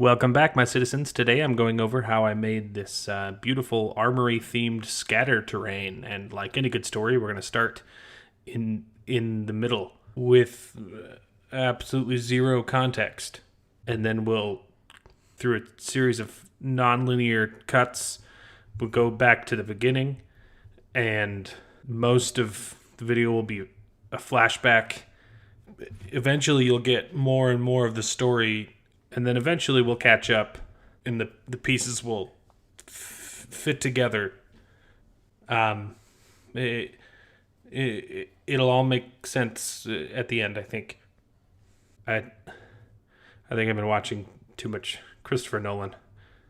Welcome back, my citizens. Today I'm going over how I made this beautiful Armory-themed scatter terrain. And like any good story, we're going to start in the middle with absolutely zero context. And then we'll, through a series of non-linear cuts, we'll go back to the beginning. And most of the video will be a flashback. Eventually you'll get more and more of the story, and then eventually we'll catch up and the pieces will fit together. It'll all make sense at the end, I think. I think I've been watching too much Christopher Nolan.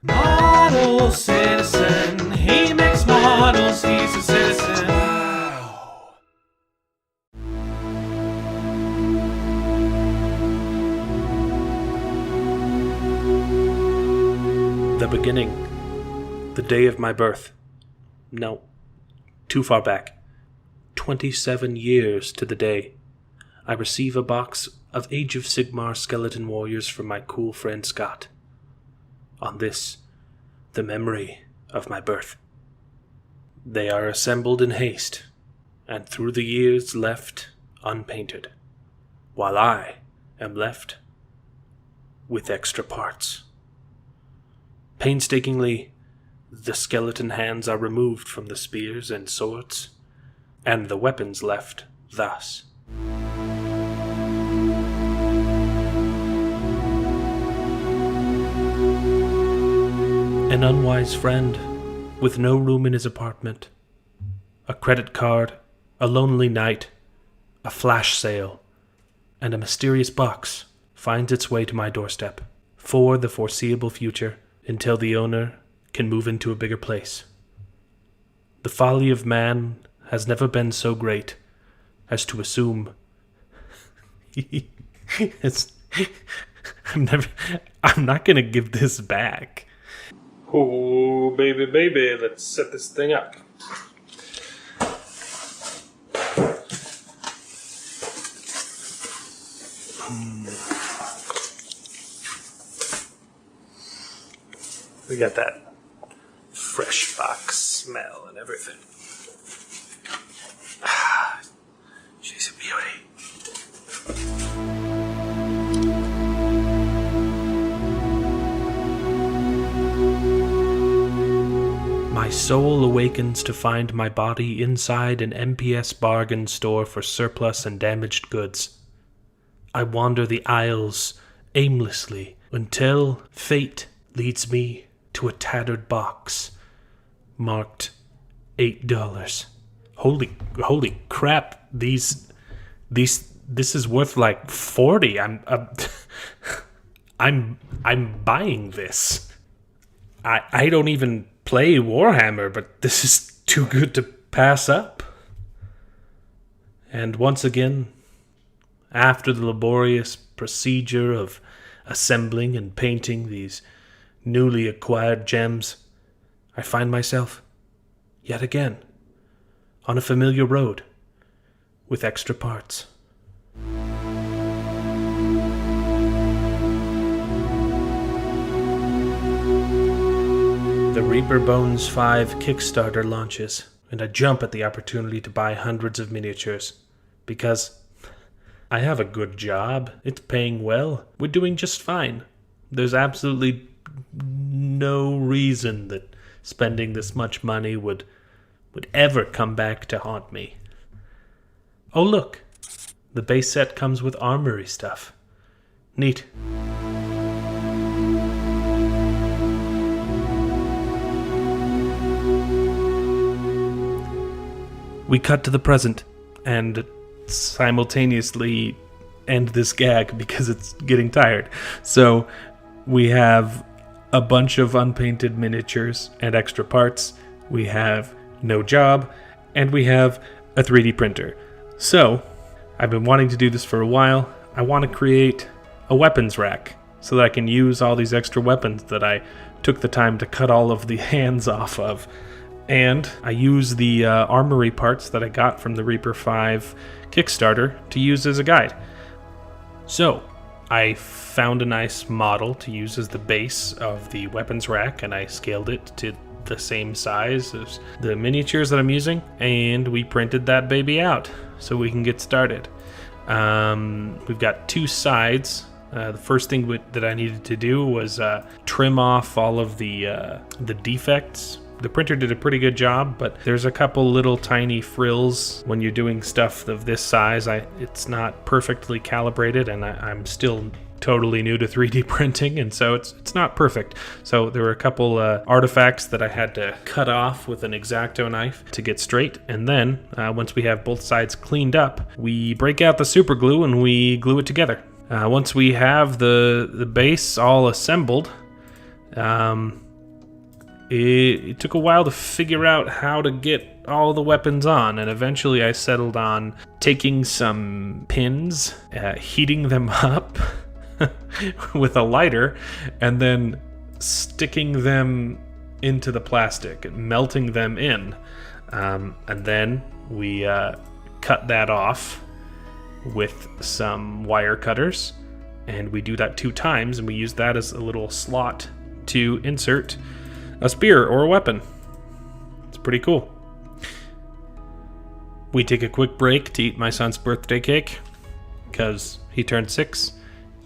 Model citizen, he makes models, he's a citizen. Wow. The beginning. The day of my birth. No, too far back. 27 years to the day. I receive a box of Age of Sigmar skeleton warriors from my cool friend Scott. On this, the memory of my birth. They are assembled in haste, and through the years left unpainted, while I am left with extra parts. Painstakingly, the skeleton hands are removed from the spears and swords, and the weapons left thus. An unwise friend, with no room in his apartment, a credit card, a lonely night, a flash sale, and a mysterious box finds its way to my doorstep for the foreseeable future until the owner can move into a bigger place. The folly of man has never been so great as to assume I'm not gonna give this back. Oh, baby, let's set this thing up. We got that fresh box smell and everything. Ah, she's a beauty. My soul awakens to find my body inside an MPS bargain store for surplus and damaged goods. I wander the aisles aimlessly until fate leads me to a tattered box marked $8. Holy crap! This is worth like $40. I'm buying this. I don't even play Warhammer, but this is too good to pass up. And once again, after the laborious procedure of assembling and painting these newly acquired gems, I find myself, yet again, on a familiar road with extra parts. The Reaper Bones 5 Kickstarter launches, and I jump at the opportunity to buy hundreds of miniatures, because I have a good job, it's paying well, we're doing just fine. There's absolutely no reason that spending this much money would ever come back to haunt me. Oh look, the base set comes with Armory stuff. Neat. We cut to the present, and simultaneously end this gag because it's getting tired. So we have a bunch of unpainted miniatures and extra parts. We have no job, and we have a 3D printer. So I've been wanting to do this for a while. I want to create a weapons rack so that I can use all these extra weapons that I took the time to cut all of the hands off of. And I use the Armory parts that I got from the Reaper 5 Kickstarter to use as a guide. So, I found a nice model to use as the base of the weapons rack, and I scaled it to the same size as the miniatures that I'm using, and we printed that baby out so we can get started. We've got two sides. The first thing that I needed to do was trim off all of the defects. The printer did a pretty good job, but there's a couple little tiny frills when you're doing stuff of this size. It's not perfectly calibrated, and I'm still totally new to 3D printing, and so it's not perfect. So there were a couple artifacts that I had to cut off with an X-Acto knife to get straight, and then once we have both sides cleaned up, we break out the super glue and we glue it together. Once we have the base all assembled, it took a while to figure out how to get all the weapons on, and eventually I settled on taking some pins, heating them up with a lighter, and then sticking them into the plastic, melting them in. And then we cut that off with some wire cutters, and we do that 2 times, and we use that as a little slot to insert a spear or a weapon. It's pretty cool. We take a quick break to eat my son's birthday cake because he turned 6.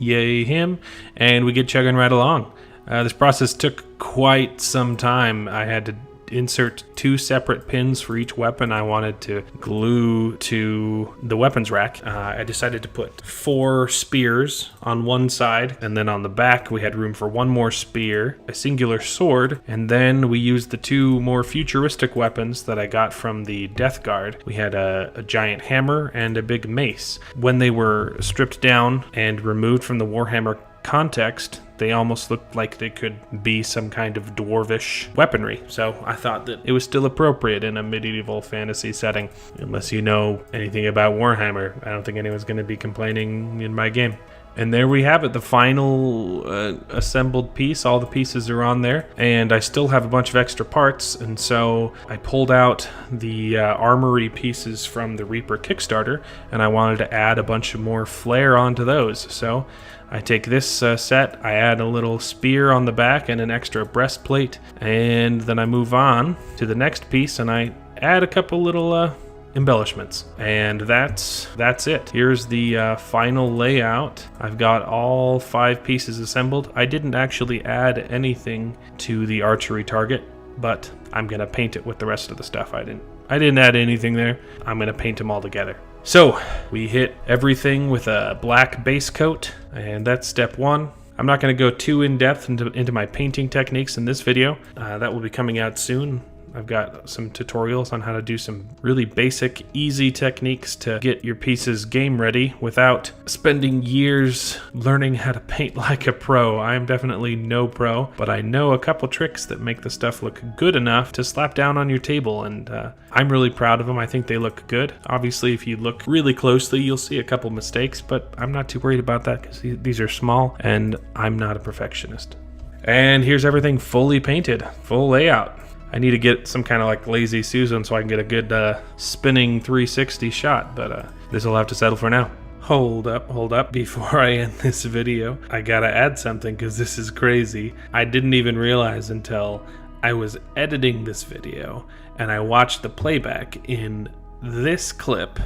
Yay him. And we get chugging right along. This process took quite some time. I had to insert 2 separate pins for each weapon I wanted to glue to the weapons rack. I decided to put 4 spears on one side, and then on the back we had room for 1 more spear, a singular sword, and then we used the 2 more futuristic weapons that I got from the Death Guard. We had a giant hammer and a big mace. When they were stripped down and removed from the Warhammer context, they almost looked like they could be some kind of dwarvish weaponry. So I thought that it was still appropriate in a medieval fantasy setting. Unless you know anything about Warhammer, I don't think anyone's going to be complaining in my game. And there we have it, the final assembled piece. All the pieces are on there, and I still have a bunch of extra parts, and so I pulled out the Armory pieces from the Reaper Kickstarter, and I wanted to add a bunch of more flair onto those. So I take this set, I add a little spear on the back and an extra breastplate, and then I move on to the next piece and I add a couple little embellishments, and that's it. Here's the final layout. I've got all 5 pieces assembled. I didn't actually add anything to the archery target, but I'm gonna paint it with the rest of the stuff. I didn't add anything there. I'm gonna paint them all together. So we hit everything with a black base coat, and that's step 1. I'm not going to go too in depth into my painting techniques in this video. That will be coming out soon. I've got some tutorials on how to do some really basic, easy techniques to get your pieces game ready without spending years learning how to paint like a pro. I'm definitely no pro, but I know a couple tricks that make the stuff look good enough to slap down on your table, and I'm really proud of them. I think they look good. Obviously, if you look really closely, you'll see a couple mistakes, but I'm not too worried about that because these are small, and I'm not a perfectionist. And here's everything fully painted, full layout. I need to get some kind of like Lazy Susan so I can get a good spinning 360 shot, but this will have to settle for now. Hold up. Before I end this video, I gotta add something because this is crazy. I didn't even realize until I was editing this video and I watched the playback in this clip.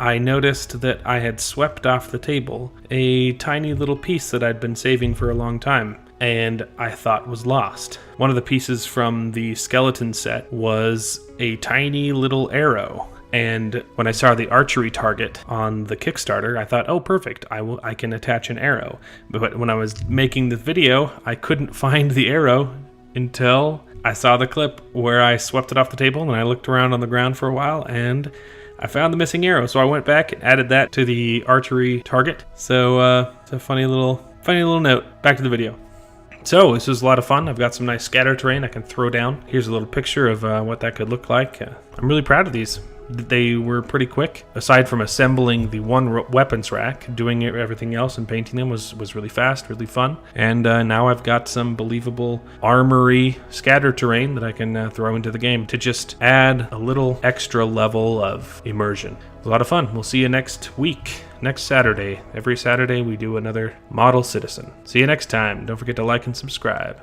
I noticed that I had swept off the table a tiny little piece that I'd been saving for a long time, and I thought was lost. One of the pieces from the skeleton set was a tiny little arrow, and when I saw the archery target on the Kickstarter, I thought, oh perfect, I can attach an arrow. But when I was making the video, I couldn't find the arrow until I saw the clip where I swept it off the table, and I looked around on the ground for a while, and I found the missing arrow. So I went back and added that to the archery target. So it's a funny little note. Back to the video. So this was a lot of fun. I've got some nice scatter terrain I can throw down. Here's a little picture of what that could look like. I'm really proud of these. They were pretty quick. Aside from assembling the one weapons rack, doing everything else and painting them was really fast, really fun. And now I've got some believable armory scatter terrain that I can throw into the game to just add a little extra level of immersion. It was a lot of fun. We'll see you next week. next Saturday. Every Saturday we do another model citizen. See you next time. Don't forget to like and subscribe.